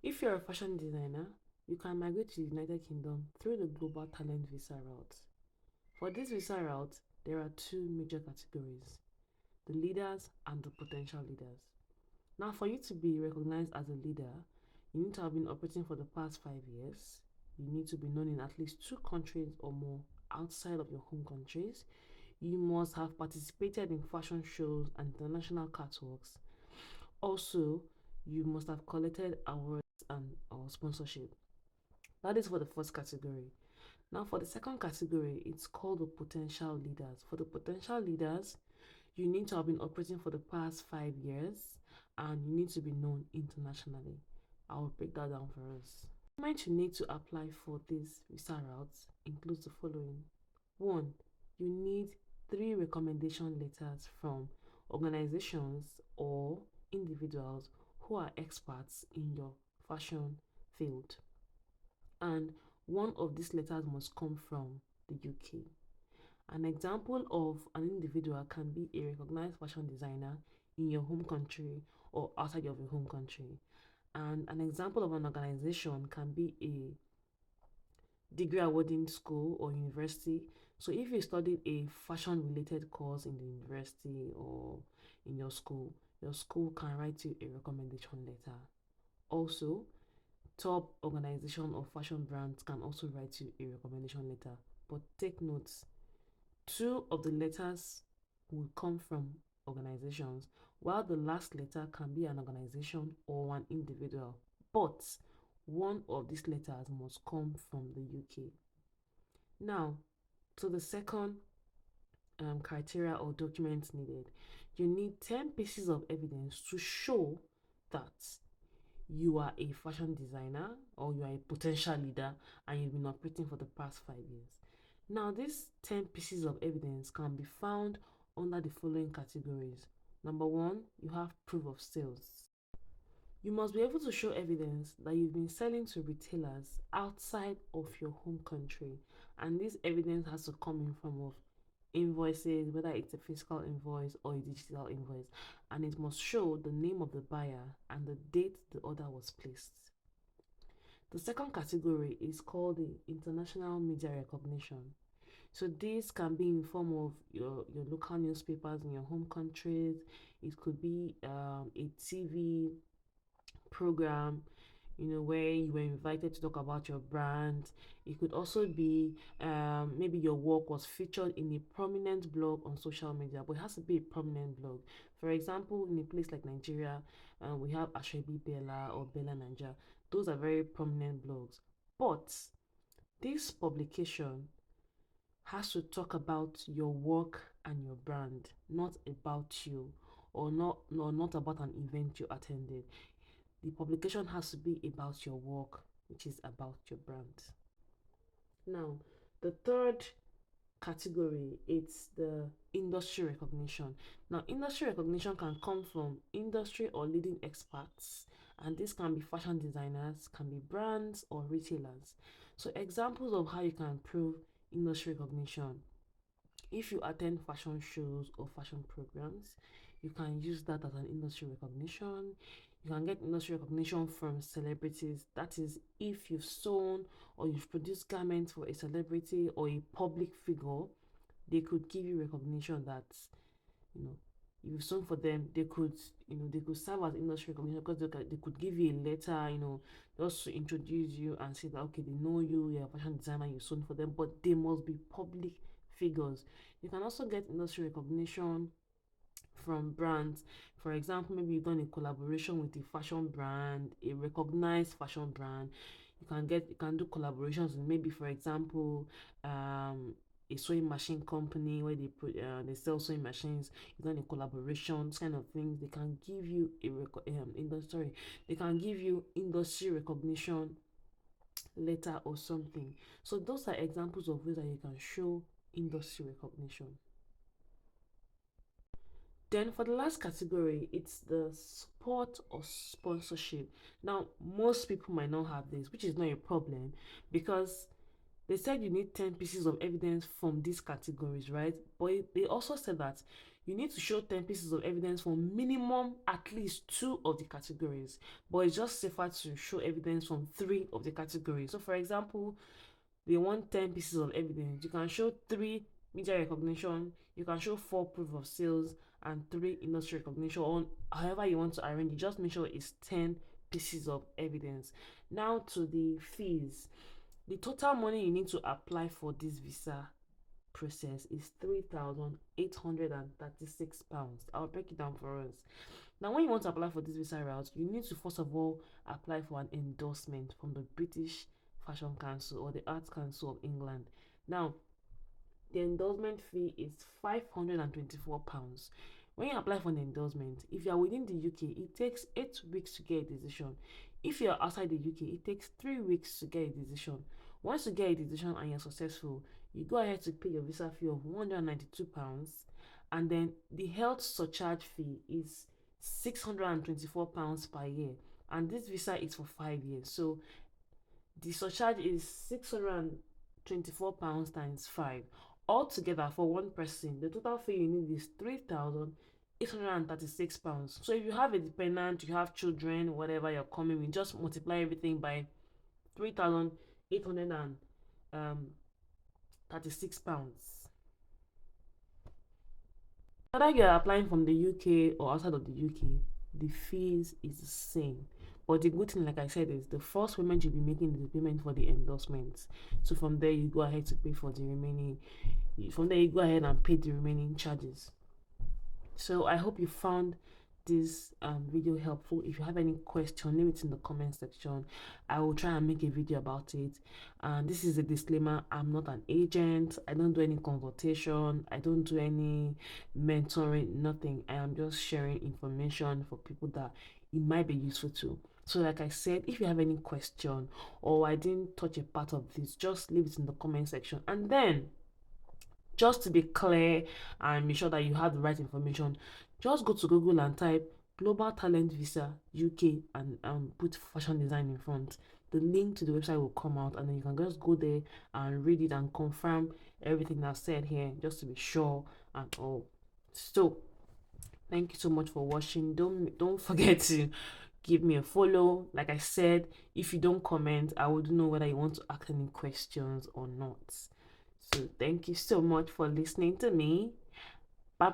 If you're a fashion designer, you can migrate to the United Kingdom through the Global Talent Visa route. For this visa route, there are two major categories: the leaders and the potential leaders. Now, for you to be recognized as a leader, you need to have been operating for the past 5 years. You need to be known in at least two countries or more outside of your home countries. You must have participated in fashion shows and international catwalks. Also, you must have collected awards and or sponsorship. That is for the first category. Now, for the second category, it's called the potential leaders. For the potential leaders, you need to have been operating for the past 5 years and you need to be known internationally. I will break that down for us. Documents you need to apply for this visa route includes the following. One, you need 3 recommendation letters from organizations or individuals who are experts in your fashion field. And one of these letters must come from the UK. An example of an individual can be a recognized fashion designer in your home country or outside of your home country. And an example of an organization can be a degree awarding school or university. So if you studied a fashion related course in the university or in your school can write you a recommendation letter. Also, top organization or fashion brands can also write you a recommendation letter. But take notes, two of the letters will come from organizations, while the last letter can be an organization or an individual. But one of these letters must come from the UK. Now, to the second criteria or documents needed, you need 10 pieces of evidence to show that you are a fashion designer or you are a potential leader and you've been operating for the past 5 years. Now, these 10 pieces of evidence can be found under the following categories. Number one, you have proof of sales. You must be able to show evidence that you've been selling to retailers outside of your home country, and this evidence has to come in form of invoices, whether it's a physical invoice or a digital invoice, and it must show the name of the buyer and the date the order was placed. The second category is called the international media recognition. So this can be in form of your local newspapers in your home countries. It could be a TV program, where you were invited to talk about your brand. It could also be maybe your work was featured in a prominent blog on social media, but it has to be a prominent blog. For example, in a place like Nigeria, we have Ashwebi Bella or Bella Nigeria. Those are very prominent blogs. But this publication has to talk about your work and your brand, not about you, or not about an event you attended. The publication has to be about your work, which is about your brand. Now, the third category, it's the industry recognition. Now, industry recognition can come from industry or leading experts, and this can be fashion designers, can be brands or retailers. So examples of how you can prove industry recognition: if you attend fashion shows or fashion programs, you can use that as an industry recognition. You can get industry recognition from celebrities. That is, if you've sewn or you've produced garments for a celebrity or a public figure, they could give you recognition that you know you've sewn for them. They could serve as industry recognition because they could give you a letter, just to introduce you and say that okay, they know you're a fashion designer, you sewn for them, but they must be public figures. You can also get industry recognition from brands. For example, maybe you've done a collaboration with a fashion brand, a recognized fashion brand. You can do collaborations with, maybe for example, a sewing machine company where they sell sewing machines. You've done a collaboration, kind of things. They can give you industry. They can give you industry recognition letter or something. So those are examples of ways that you can show industry recognition. Then for the last category, it's the support or sponsorship. Now, most people might not have this, which is not a problem because they said you need 10 pieces of evidence from these categories, right? But they also said that You need to show 10 pieces of evidence for minimum at least 2 of the categories, but it's just safer to show evidence from 3 of the categories. So, for example, they want 10 pieces of evidence. You can show 3 media recognition, you can show 4 proof of sales, and 3 industry recognition, or however you want to arrange it. Just make sure it's 10 pieces of evidence. Now to the fees. The total money you need to apply for this visa process is £3,836. I'll break it down for us. Now, when you want to apply for this visa route, you need to first of all apply for an endorsement from the British Fashion Council or the Arts Council of England. Now, the endorsement fee is £524. When you apply for an endorsement, if you are within the UK, it takes 8 weeks to get a decision. If you are outside the UK, it takes 3 weeks to get a decision. Once you get a decision and you're successful, you go ahead to pay your visa fee of £192, and then the health surcharge fee is £624 per year. And this visa is for 5 years. So the surcharge is £624 times 5. Altogether, for one person, the total fee you need is £3,836. So if you have a dependent, you have children, whatever you're coming with, just multiply everything by £3,836. Whether you're applying from the UK or outside of the UK, the fees is the same. But the good thing, like I said, is the first payment you'll be making is the payment for the endorsements. So from there, you go ahead to pay for the remaining. From there, you go ahead and pay the remaining charges. So I hope you found this video helpful. If you have any question, leave it in the comment section. I will try and make a video about it. And this is a disclaimer: I'm not an agent, I don't do any consultation, I don't do any mentoring, nothing. I am just sharing information for people that it might be useful to. So like I said, if you have any question or I didn't touch a part of this, just leave it in the comment section. And then, just to be clear and make sure that you have the right information, just go to Google and type Global Talent Visa UK and put fashion design in front. The link to the website will come out, and then you can just go there and read it and confirm everything I've said here, just to be sure and all. So thank you so much for watching. Don't forget to give me a follow. Like I said, if you don't comment, I wouldn't know whether you want to ask any questions or not. So thank you so much for listening to me. Bye.